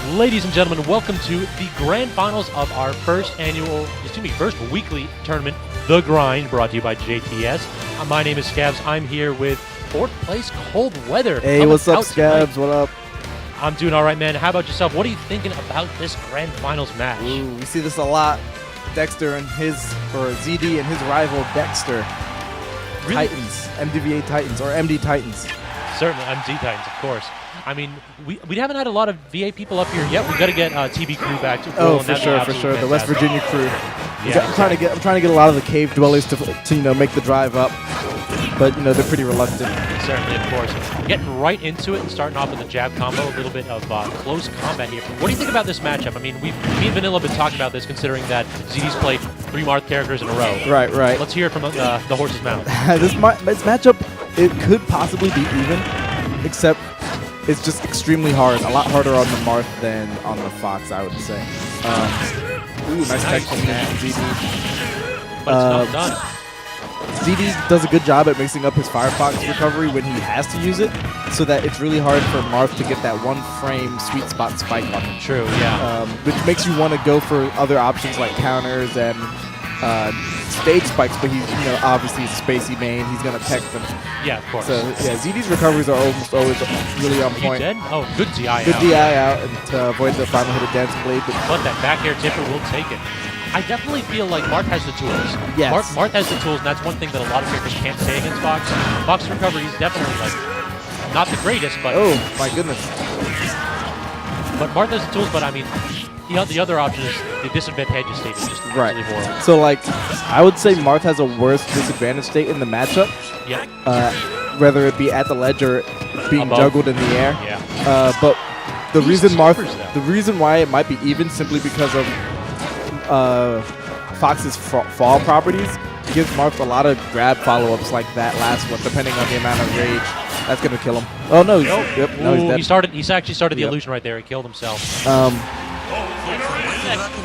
Ladies and gentlemen, welcome to the grand finals of our first weekly tournament, The Grind, brought to you by JTS. My name is Skabs. I'm here with fourth place ColdWeather. Hey, what's up, Skabs? What up? I'm doing all right, man. How about yourself? What are you thinking about this grand finals match? Ooh, we see this a lot. Dexter and ZD and his rival Dexter. Really? Titans, MDVA Titans, or MD Titans. Certainly, MD Titans, of course. I mean, we haven't had a lot of VA people up here yet. We got to get TB crew back to Oh, for sure. The West Virginia crew. Yeah, I'm trying to get a lot of the cave dwellers to make the drive up, but they're pretty reluctant. Certainly, of course. Getting right into it and starting off with a jab combo, a little bit of close combat here. What do you think about this matchup? I mean, me and Vanilla have been talking about this, considering that ZD's played 3 Marth characters in a row. Right. Let's hear it from the horse's mouth. this matchup, it could possibly be even, except it's just extremely hard. A lot harder on the Marth than on the Fox, I would say. Nice tech from ZD. But it's not done. ZD does a good job at mixing up his Firefox recovery when he has to use it, so that it's really hard for Marth to get that one frame sweet spot spike on him. True, yeah. Which makes you want to go for other options like counters and stage spikes, but he's obviously a spacey main. He's gonna tech them. Yeah, of course. So yeah, ZD's recoveries are almost always really on point. You dead? Oh, good DI out. Good DI out and to avoid the final hit of Dancing Blade. But that back air tipper will take it. I definitely feel like Marth has the tools. Yes. Marth has the tools, and that's one thing that a lot of characters can't say against Fox. Fox's recovery is definitely not the greatest, but oh my goodness. But Marth has the tools, but I mean, the other option is the disadvantageous state is just absolutely horrible. So I would say Marth has a worse disadvantage state in the matchup. Yeah. Whether it be at the ledge or being juggled in the air. Yeah. But the reason why it might be even simply because of Fox's fall properties gives Marth a lot of grab follow-ups like that last one, depending on the amount of rage. That's gonna kill him. Oh no! He's dead. He actually started the illusion right there. He killed himself.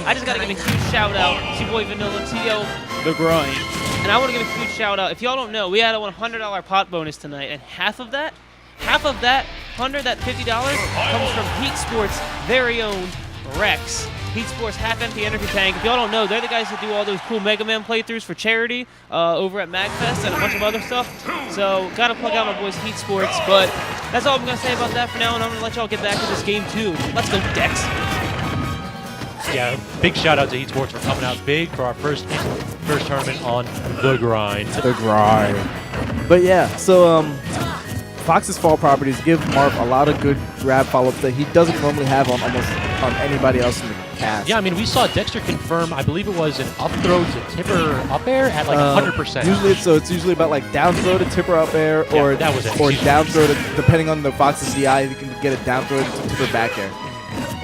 I just gotta give a huge shout out to your boy Vanilla TO The Grind, and I want to give a huge shout out. If y'all don't know, we had a $100 pot bonus tonight, and half of that $100, that $50 comes from Heat Sports' very own Rex. Heat Sports Half Empty Energy Tank. If y'all don't know, they're the guys that do all those cool Mega Man playthroughs for charity over at MagFest and a bunch of other stuff. So, gotta plug out my boys Heat Sports. But that's all I'm gonna say about that for now, and I'm gonna let y'all get back to this game too. Let's go, Dex. Yeah, big shout out to Heat Sports for coming out big for our first tournament on The Grind. The Grind. But yeah, so Fox's fall properties give Marth a lot of good grab follow-ups that he doesn't normally have on anybody else in the cast. Yeah, I mean, we saw Dexter confirm, I believe it was an up throw to tipper up air at 100%. Usually, it's usually about down throw to tipper up air, or that was it. Or down throw to, depending on the Fox's DI, you can get a down throw to tipper back air,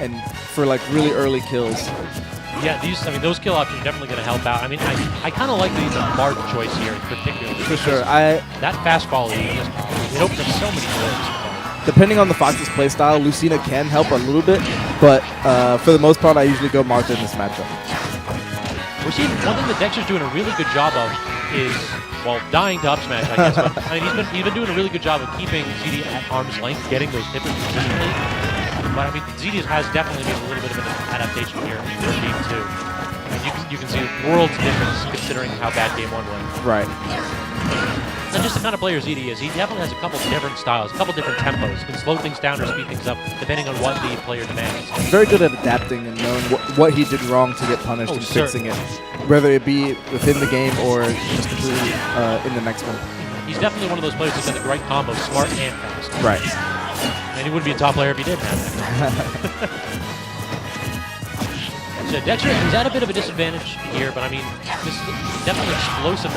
and for really early kills. Yeah, those kill options are definitely going to help out. I mean, I kind of like the Marth choice here, particularly. For sure, that fast follow it opens up so many doors. Depending on the Fox's playstyle, Lucina can help a little bit, but for the most part, I usually go Marth in this matchup. We're seeing one thing that Dexter's doing a really good job of is, dying to up smash, I guess. But I mean, he's been doing a really good job of keeping ZD at arm's length, getting those hitters consistently. But I mean, ZD has definitely made a little bit of an adaptation here for Game 2. And you can see a world's difference considering how bad Game 1 went. Right. And just the kind of player ZD is, he definitely has a couple different styles, a couple different tempos. He can slow things down or speed things up, depending on what the player demands. He's very good at adapting and knowing what he did wrong to get punished and fixing it, whether it be within the game or just completely in the next one. He's definitely one of those players who's got the right combo, smart and fast. Right. And he wouldn't be a top player if he didn't have that. So Dexter, he's at a bit of a disadvantage here, but I mean, this is definitely an explosive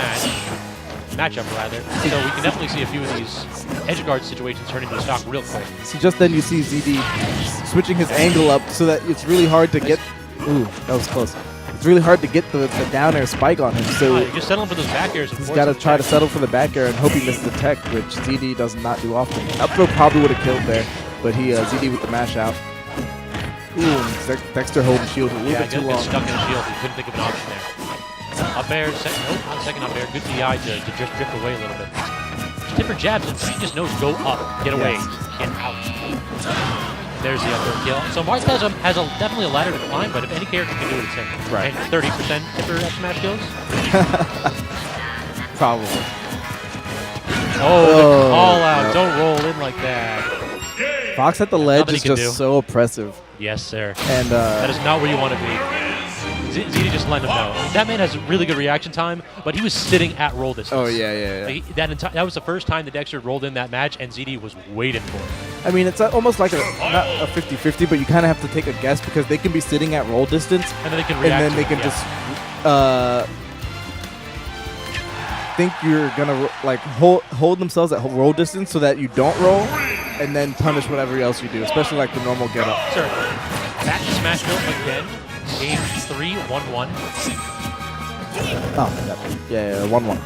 matchup rather. So we can definitely see a few of these edge guard situations turn into a stock real quick. See, just then you see ZD switching his angle up so that it's really hard to get. Ooh, that was close. It's really hard to get the down air spike on him. So you're just settling for those back airs. He's got to try to settle for the back air and hope he misses the tech, which ZD does not do often. Up throw probably would have killed there, but he ZD with the mash out. Ooh, Dexter holding shield a little bit too long. Stuck in the shield. He couldn't think of an option there. Up air, not second up air. Good DI to drift away a little bit. Tipper jabs and he just knows go up, get away, get out. There's the other kill. So Marth has definitely a ladder to climb, but if any character can do it, it's him. Right. And 30% tipper F smash kills. Probably. Oh, the call out. Yep. Don't roll in like that. Fox at the ledge Nothing is he can just do. so oppressive. Yes, sir. And That is not where you want to be. ZD just let him know. That man has really good reaction time, but he was sitting at roll distance. oh, yeah. Like, that was the first time that Dexter rolled in that match, and ZD was waiting for it. I mean, it's almost like not a 50-50, but you kind of have to take a guess because they can be sitting at roll distance, And then they can react and then to they it, can yeah. just think you're gonna like hold themselves at roll distance so that you don't roll, and then punish whatever else you do, especially like the normal get up. Sir, back to Smash Bill again. Game 3, 1-1. Oh, yeah, 1-1.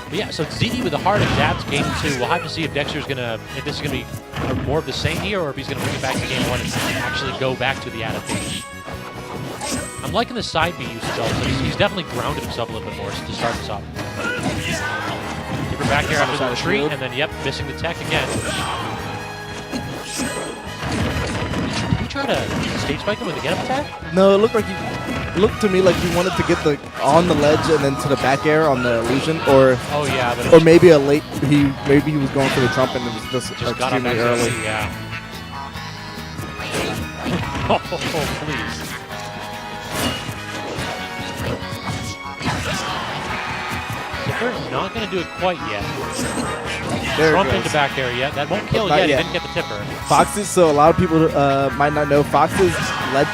But yeah, so ZD with the hard adapts game 2. We'll have to see if Dexter's gonna, if this is gonna be more of the same here, or if he's gonna bring it back to game 1 and actually go back to the adaptation. I'm liking the side B usage also. He's definitely grounded himself a little bit more to start this off. Keep her back here after the retreat, and then yep, missing the tech again. Did he try to stage spike him with a get up attack? No, it looked to me like he wanted to get the on the ledge and then to the back air on the illusion, or Oh yeah, but it or was maybe maybe he was going for the trump and it was just got up extremely early. yeah. Oh, please. Zipper not going to do it quite yet. There it Trump goes. into back air yet. That won't kill Not yet. yet. He didn't get the tipper. Fox's, so a lot of people might not know, Fox's ledge,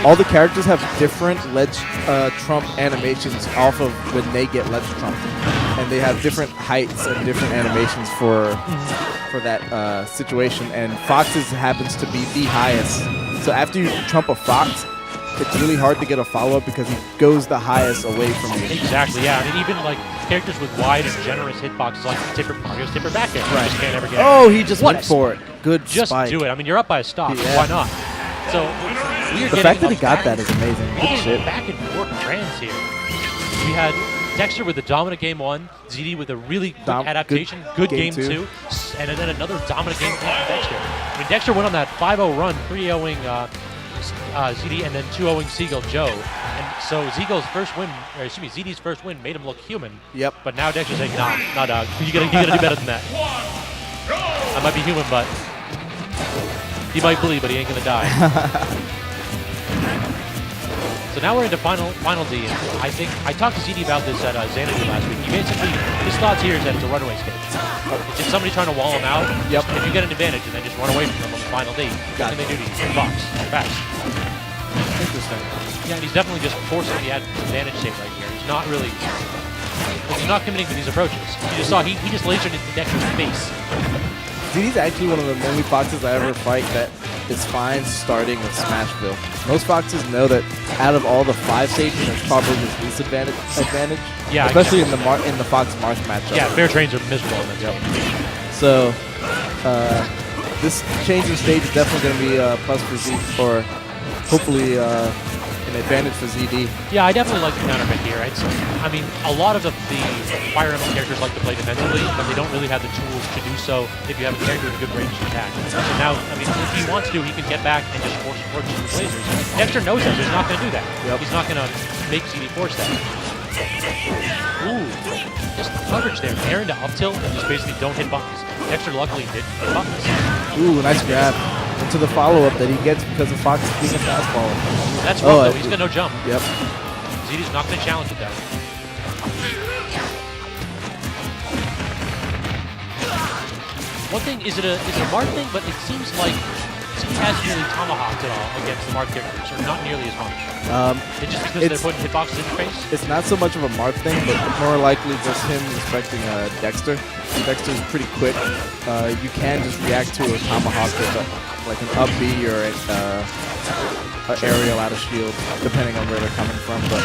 all the characters have different ledge trump animations off of when they get ledge trumped. And they have different heights and different animations for that situation. And Fox's happens to be the highest. So after you trump a Fox, it's really hard to get a follow-up because he goes the highest away from you. Exactly, yeah. I mean, even like characters with wide and generous hitboxes like tipper back there. Right. Just can't ever get Oh, he just What went a for it. Good Just spike. do it. I mean, you're up by a stock. Yeah. Why not? So we are The fact that he got that is amazing. Good shit. Back and forth brands here. We had Dexter with the dominant game 1, ZD with a really quick adaptation, good game 2, and then another dominant game 2 from Dexter. I mean, Dexter went on that 5-0 run, 3-0ing ZD and then 2-0ing Seagull Joe. And so ZD's first win made him look human. Yep. But now Dexter's saying, nah, dog. You gotta do better than that. I might be human, but he might bleed, but he ain't gonna die. So now we're into final D. And I think I talked to ZD about this at Xanadu last week. He basically, his thoughts here is that it's a runaway stage. It's just somebody trying to wall him out. Yep. If you get an advantage and then just run away from them on the final D, what can they do to you? Box. You're fast. Interesting. Yeah, and he's definitely just forcing the advantage state right here. He's not really, he's not committing to these approaches. You just saw, he just lasered into Dexter's face. ZD's actually one of the only Foxes I ever fight that is fine starting with Smashville. Most Foxes know that out of all the 5 stages, it's probably his least advantage. Yeah, especially in the Fox Marth matchup. Yeah, fair trains are miserable in that zone. So this change in stage is definitely going to be a plus for Z, or hopefully an advantage for ZD. Yeah, I definitely like the counterpick here. I mean, a lot of the Fire Emblem characters like to play defensively, but they don't really have the tools to do so if you have a character with a good range attack. So now, I mean, if he wants to, he can get back and just force with lasers. Dexter knows that, so he's not going to do that. Yep. He's not going to make ZD force that. Ooh, just coverage there. Air into up tilt and just basically don't hit buttons. Dexter luckily did hit buttons. Ooh, nice grab. Into the follow-up that he gets because of Fox being a fastballer. That's rough, though. He's got no jump. Yep. ZD's not going to challenge with that. One thing, is it a Marth thing? But it seems like he hasn't really tomahawked at all against the Marth characters, or not nearly as much. It's just because they're putting hitboxes in your face? It's not so much of a Marth thing, but more likely just him respecting Dexter. Dexter's pretty quick. You can just react to a tomahawk with like an up B or an aerial out of shield, depending on where they're coming from. But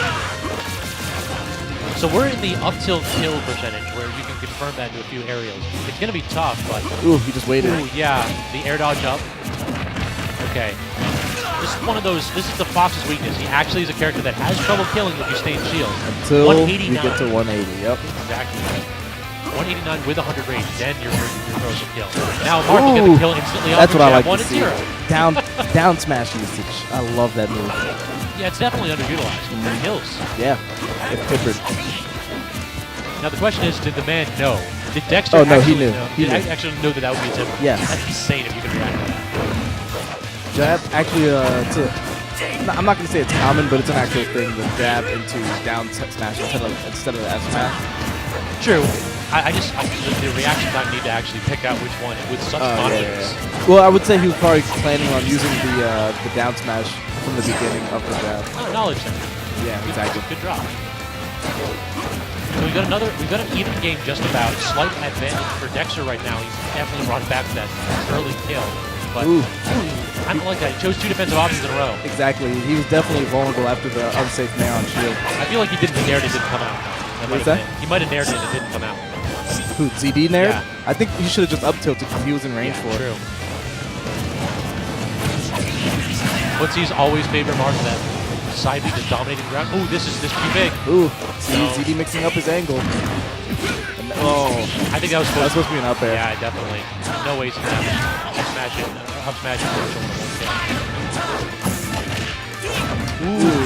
so we're in the up tilt kill percentage, where you can confirm that into a few aerials. It's going to be tough, but... Ooh, he just waited. Ooh, yeah, the air dodge up. Okay. This is one of those, this is the Fox's weakness. He actually is a character that has trouble killing if you stay in shield. Until 189. you get to 180, yep. Exactly. 189 with 100 rage, then your throws will kill. Now Marth will get the kill instantly. That's what I like to 1 and see. 0. Down smash usage. I love that move. Yeah, it's definitely underutilized. It kills. Yeah, it's peppered. Now the question is, did the man know? Did Dexter no, he actually knew. know? He Did knew. actually know that that would be a tip? Yes. That's insane if you can react to that. Jab, actually, I'm not going to say it's common, but it's an actual thing, the jab into down smash instead of F smash. True. The reaction time need to actually pick out which one with such confidence. Yeah. Well, I would say he was probably planning on using the down smash from the beginning of the jab. Oh, knowledge center. Yeah, exactly. Good drop. So we've got an even game just about. Slight advantage for Dexter right now. He's definitely brought back that early kill. But I don't like that. He chose 2 defensive options in a row. Exactly. He was definitely vulnerable after the unsafe nair on shield. I feel like he didn't nair it, it didn't come out. What's that? He might have nared it, it didn't come out. Who, ZD nair? Yeah. I think he should have just up tilted because he was in range for it. True. Footsy's always favorite Marth that side beat is dominating ground. Ooh, this too big. Ooh, ZD mixing up his angle. I think that was supposed to be an up air. Yeah, definitely. No ways to up smash it. Ooh,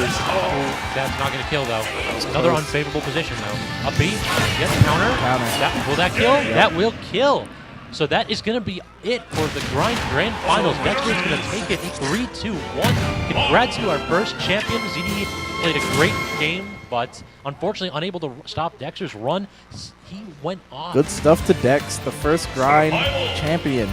that's not going to kill though. Another unfavorable position though. Up B, yes, counter. Will that kill? Yep. That will kill. So that is going to be it for the Grand Finals. Dexter is going to take it 3-2-1. Congrats to our first champion. ZD played a great game, but unfortunately unable to stop Dexter's run. He went off. Good stuff to Dex, the first grind champion.